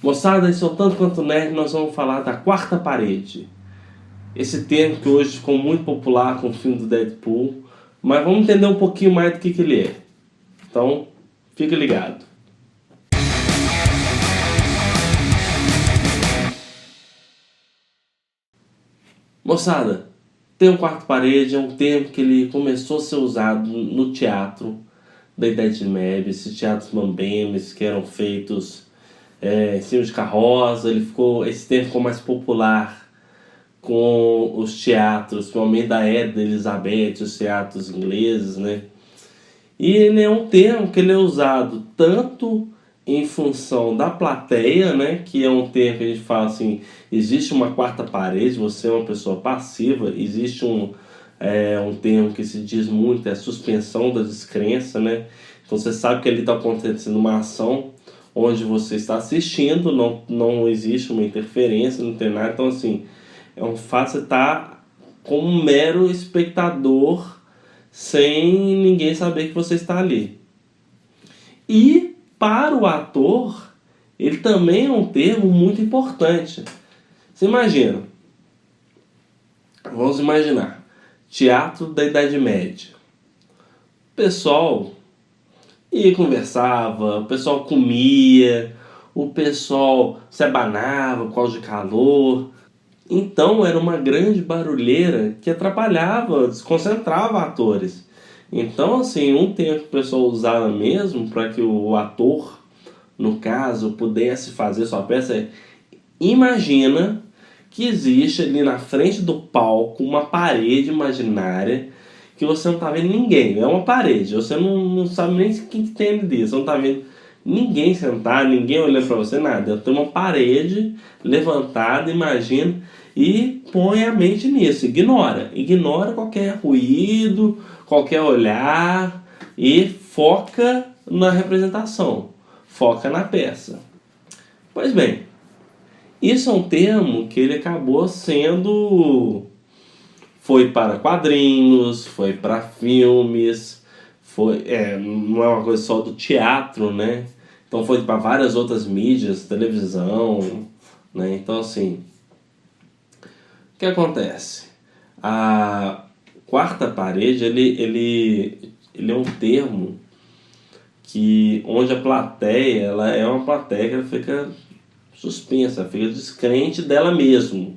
Moçada, esse é o Tanto Quanto Nerd, nós vamos falar da quarta parede. Esse termo que hoje ficou muito popular com o filme do Deadpool, mas vamos entender um pouquinho mais do que ele é. Então, fica ligado. Moçada, ter um quarto parede é um termo que ele começou a ser usado no teatro da Idade Média, esses teatros mambembes que eram feitos em cima de carroça. Esse termo ficou mais popular com os teatros, principalmente da era da Elizabeth, os teatros ingleses, né? E ele é um termo que ele é usado tanto em função da plateia, né? Que é um termo que a gente fala assim, existe uma quarta parede, você é uma pessoa passiva, existe um termo que se diz muito, é a suspensão da descrença, né? Então você sabe que ali está acontecendo uma ação onde você está assistindo, não existe uma interferência, não tem nada, então assim, é um fato você estar como um mero espectador sem ninguém saber que você está ali. E para o ator, ele também é um termo muito importante. Você imagina, vamos imaginar, teatro da Idade Média. O pessoal ia conversava, o pessoal comia, o pessoal se abanava por causa de calor. Então era uma grande barulheira que atrapalhava, desconcentrava atores. Então, assim, um tempo que o pessoal usava mesmo para que o ator, no caso, pudesse fazer sua peça é: imagina que existe ali na frente do palco uma parede imaginária que você não está vendo ninguém. É uma parede, você não sabe nem quem que tem ali dentro, você não está vendo ninguém sentado, ninguém olhando para você, nada. Tem uma parede levantada, imagina, e põe a mente nisso, ignora qualquer ruído, qualquer olhar e foca na representação, foca na peça. Pois bem, isso é um termo que ele acabou foi para quadrinhos, foi para filmes, não é uma coisa só do teatro, né? Então foi para várias outras mídias, televisão, né? Então assim, o que acontece? A quarta parede, ele é um termo onde a plateia, ela é uma plateia que ela fica suspensa, fica descrente dela mesma,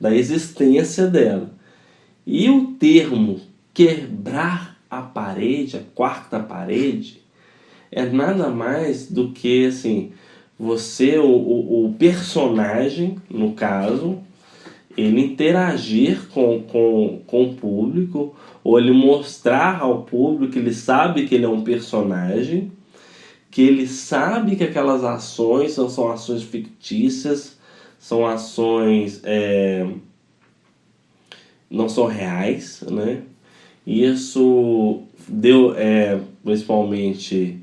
da existência dela. E o termo quebrar a parede, a quarta parede, é nada mais do que assim, o personagem, no caso, ele interagir com o público, ou ele mostrar ao público que ele sabe que ele é um personagem, que ele sabe que aquelas ações são ações fictícias, são ações não são reais, né? E isso deu, principalmente,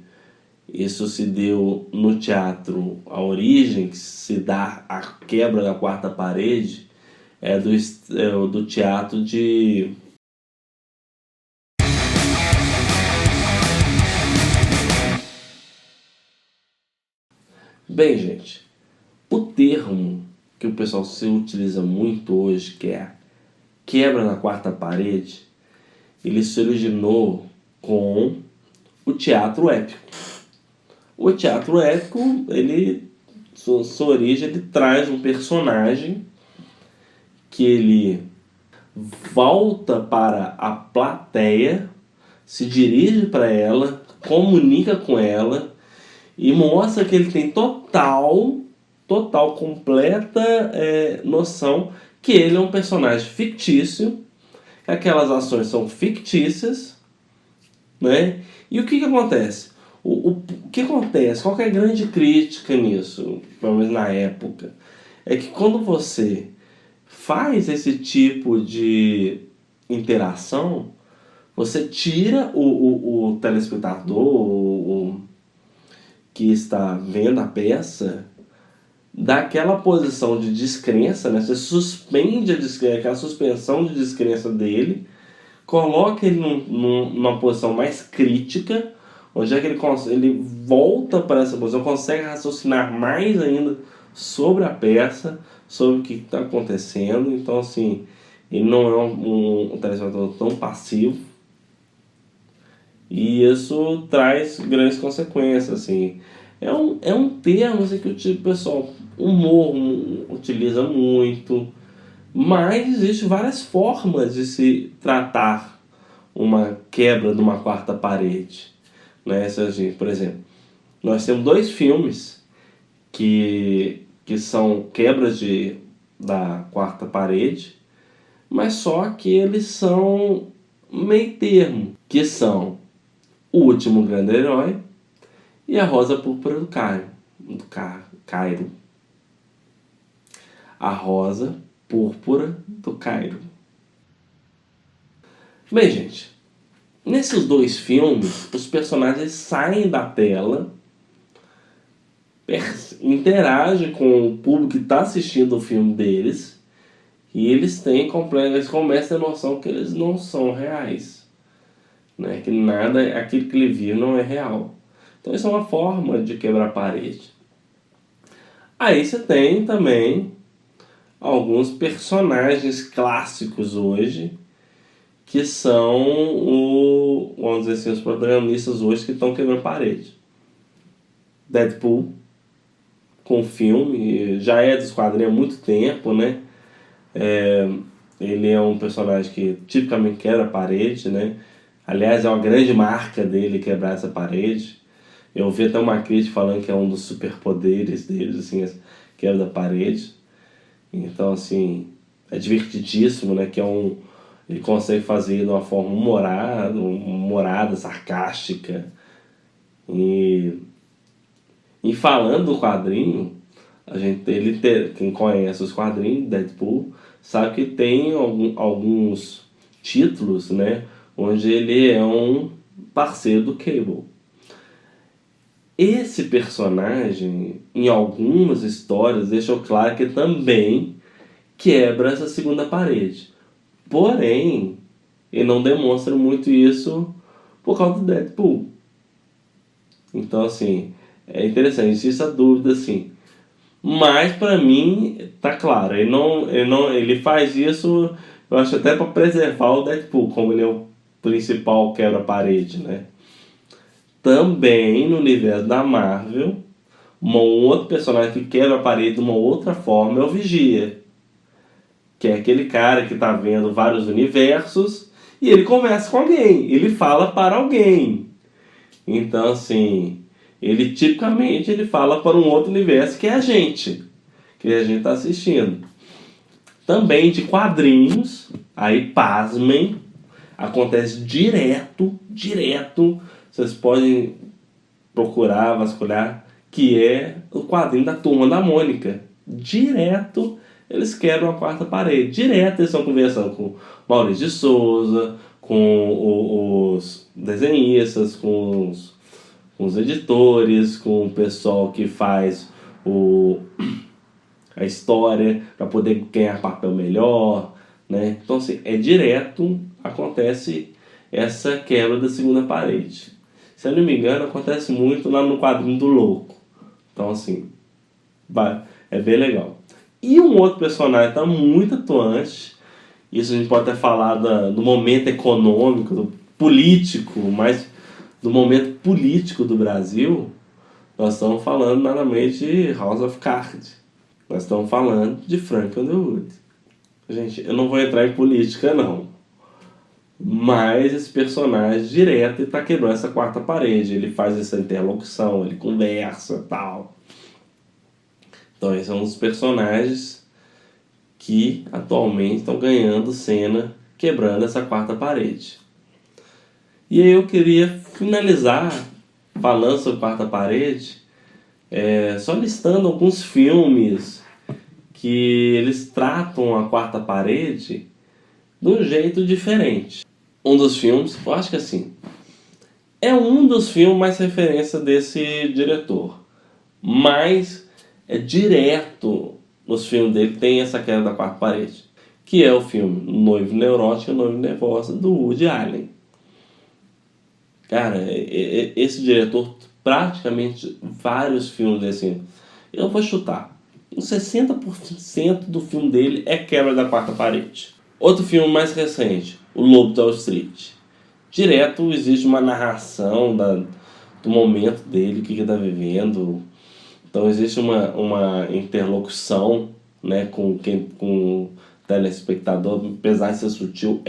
isso se deu no teatro. A origem que se dá a quebra da quarta parede é do teatro de... Bem, gente, o termo que o pessoal se utiliza muito hoje, que é a quebra na quarta parede, ele se originou com o teatro épico. O teatro épico, sua origem, ele traz um personagem que ele volta para a plateia, se dirige para ela, comunica com ela e mostra que ele tem completa noção que ele é um personagem fictício, que aquelas ações são fictícias, né? E o que acontece? O que acontece? Qual que é a grande crítica nisso, pelo menos na época? É que quando você faz esse tipo de interação, você tira o telespectador, que está vendo a peça, daquela posição de descrença, né? Você suspende aquela suspensão de descrença dele, coloca ele numa posição mais crítica, onde é que ele volta para essa posição, consegue raciocinar mais ainda sobre a peça, sobre o que está acontecendo. Então, assim, ele não é um telespectador tão passivo. E isso traz grandes consequências, assim. É um termo assim, que o pessoal, humor utiliza muito, mas existem várias formas de se tratar uma quebra de uma quarta parede. Né? Por exemplo, nós temos dois filmes que são quebras da quarta parede, mas só que eles são meio termo, que são O Último Grande Herói e A Rosa Púrpura Cairo. A Rosa Púrpura do Cairo. Bem, gente, nesses dois filmes, os personagens saem da tela, interagem com o público que está assistindo o filme deles, e eles começam a ter noção que eles não são reais, né? Que nada, aquilo que ele viu não é real. Então isso é uma forma de quebrar a parede. Aí você tem também alguns personagens clássicos hoje, que são vamos dizer assim, os protagonistas hoje que estão quebrando a parede. Deadpool, com o filme, já é dos quadrinhos há muito tempo, né? Ele é um personagem que tipicamente quebra a parede, né? Aliás, é uma grande marca dele quebrar essa parede. Eu vi até uma crítica falando que é um dos superpoderes deles, assim, essa quebra da parede. Então, assim, é divertidíssimo, né? Ele consegue fazer de uma forma humorada, sarcástica. E falando do quadrinho, quem conhece os quadrinhos, Deadpool, sabe que tem alguns títulos, né? Onde ele é um parceiro do Cable. Esse personagem, em algumas histórias, deixou claro que também quebra essa segunda parede. Porém, ele não demonstra muito isso por causa do Deadpool. Então, assim, é interessante, existe essa dúvida, assim. Mas, pra mim, tá claro, ele faz isso, eu acho até para preservar o Deadpool, como ele é o principal quebra-parede, né? Também, no universo da Marvel, um outro personagem que quebra a parede de uma outra forma é o Vigia, que é aquele cara que está vendo vários universos e ele conversa com alguém, ele fala para alguém. Então, assim, ele tipicamente ele fala para um outro universo que é que a gente está assistindo. Também de quadrinhos, aí pasmem, acontece direto, vocês podem procurar, vasculhar, que é o quadrinho da Turma da Mônica. Direto eles quebram a quarta parede. Direto eles estão conversando com Maurício de Souza, com os desenhistas, com os editores, com o pessoal que faz a história para poder ganhar papel melhor, né? Então, assim, direto acontece essa quebra da segunda parede. Se eu não me engano, acontece muito lá no quadrinho do Louco. Então, assim, é bem legal. E um outro personagem está muito atuante, isso a gente pode até falar do momento econômico, do político, mas do momento político do Brasil, nós estamos falando nada menos de House of Cards. Nós estamos falando de Frank Underwood. Gente, eu não vou entrar em política, não. Mas esse personagem direto está quebrando essa quarta parede. Ele faz essa interlocução, ele conversa e tal. Então, esses são os personagens que atualmente estão ganhando cena, quebrando essa quarta parede. E aí eu queria finalizar falando sobre quarta parede, só listando alguns filmes que eles tratam a quarta parede de um jeito diferente. Um dos filmes, eu acho que assim, é um dos filmes mais referência desse diretor, mas é direto nos filmes dele tem essa queda da quarta parede, que é o filme Noivo Neurótico e Noivo Nervosa, do Woody Allen. Cara, esse diretor, praticamente vários filmes assim, eu vou chutar, uns 60% do filme dele é quebra da quarta parede. Outro filme mais recente, O Lobo de Wall Street. Direto existe uma narração do momento dele, o que ele está vivendo. Então existe uma interlocução, né, com o telespectador, apesar de ser sutil,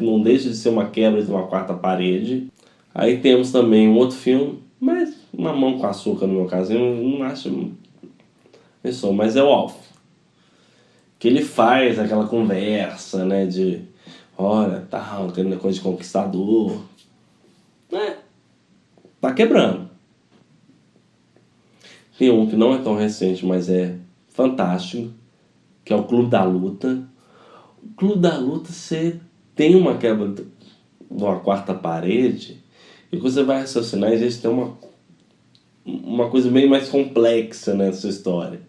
não deixa de ser uma quebra de uma quarta parede. Aí temos também um outro filme, mas Mamão com Açúcar no meu caso, eu não acho isso, mas é o Alf. Que ele faz aquela conversa, né, de olha, tal, aquele coisa de conquistador. Tá quebrando. Tem um que não é tão recente, mas é fantástico, que é o Clube da Luta. O Clube da Luta, você tem uma quebra de uma quarta parede, e quando você vai raciocinar, existe uma coisa bem mais complexa nessa história,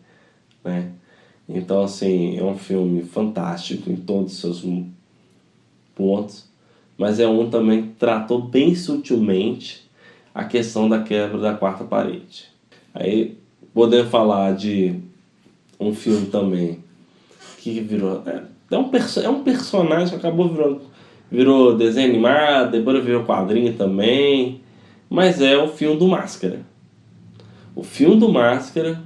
né? Então, assim, é um filme fantástico em todos os seus pontos, mas é um também que tratou bem sutilmente a questão da quebra da quarta parede. Aí, podemos falar de um filme também que virou... É um personagem que acabou virou desenho animado, depois virou quadrinho também, mas é o filme do Máscara. O filme do Máscara,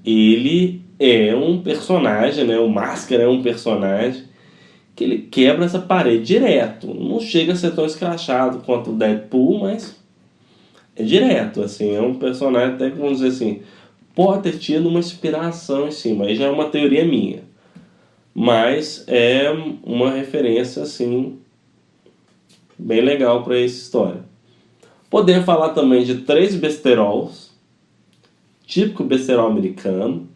ele é um personagem, né? O Máscara é um personagem que ele quebra essa parede direto. Não chega a ser tão escrachado quanto o Deadpool, mas é direto, assim. É um personagem, até que vamos dizer assim, pode ter tido uma inspiração em cima. Aí já é uma teoria minha. Mas é uma referência, assim, bem legal para essa história. Podemos falar também de 3 besterols, típico besterol americano,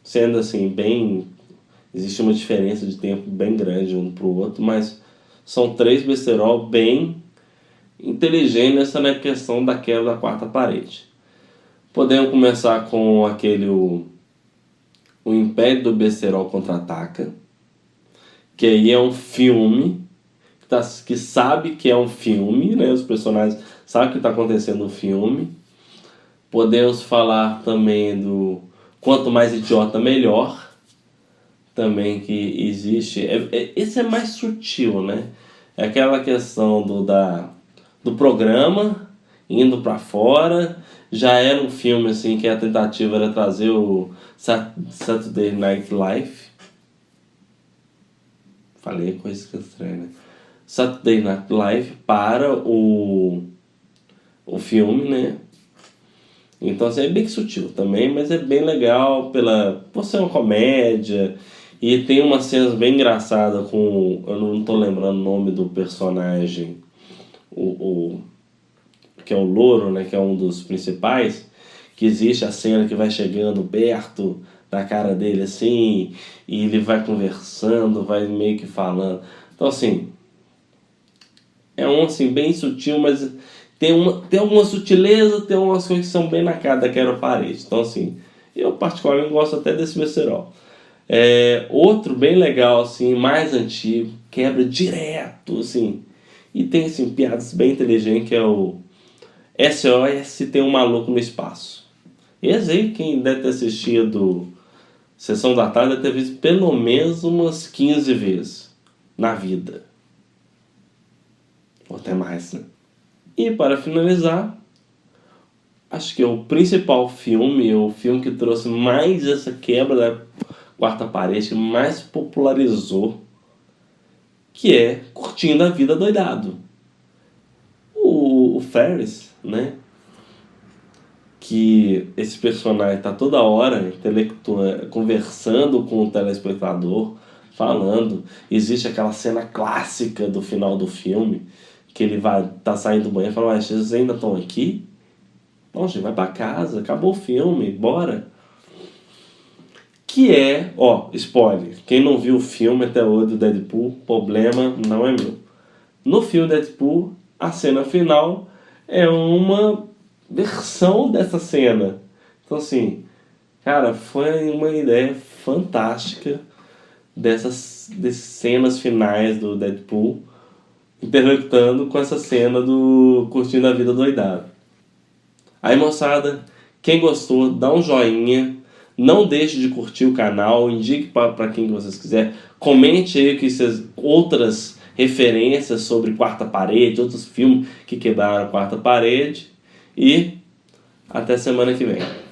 sendo assim, bem... Existe uma diferença de tempo bem grande um para o outro, mas são 3 besterol bem inteligentes nessa questão da quebra da quarta parede. Podemos começar com aquele... O Império do Besterol Contra-Ataca, que aí é um filme que sabe que é um filme, né? Os personagens sabem o que está acontecendo no filme. Podemos falar também do Quanto Mais Idiota Melhor, também, que existe. Esse é mais sutil, né? É aquela questão do programa indo para fora. Já era um filme assim que a tentativa era trazer o Saturday Night Live. Falei coisa que estranha, né? Saturday Night Live para o filme, né? Então assim, é bem sutil também, mas é bem legal por ser uma comédia. E tem umas cenas bem engraçadas com... Eu não tô lembrando o nome do personagem, que é o Louro, né? Que é um dos principais. Que existe a cena que vai chegando perto da cara dele assim, e ele vai conversando, vai meio que falando. Então assim, é um assim bem sutil, mas tem alguma sutileza, tem umas coisas que são bem na cara da quebra parede. Então assim, eu particularmente gosto até desse besterol. Outro bem legal assim, mais antigo, quebra direto assim, e tem assim piadas bem inteligentes, que é o SOS Tem um Maluco no Espaço. Esse aí, quem deve ter assistido Sessão da Tarde, deve ter visto pelo menos umas 15 vezes na vida, ou até mais, né? E para finalizar, acho que é o principal filme, o filme que trouxe mais essa quebra da quarta parede, que mais popularizou, que é Curtindo a Vida Doidado. O Ferris, né? Que esse personagem está toda hora conversando com o telespectador, falando. Existe aquela cena clássica do final do filme, que ele tá saindo do banheiro e fala: vocês ainda estão aqui? Não, gente, vai pra casa, acabou o filme, bora. Que é, spoiler, quem não viu o filme até hoje do Deadpool, problema não é meu. No filme Deadpool, a cena final é uma versão dessa cena. Então assim, cara, foi uma ideia fantástica dessas cenas finais do Deadpool, interactando com essa cena do Curtindo a Vida Doidado. Aí, moçada, quem gostou, dá um joinha, Não deixe de curtir o canal, indique para quem vocês quiser. Comente aí que outras referências sobre quarta parede, outros filmes que quebraram a quarta parede. E até semana que vem.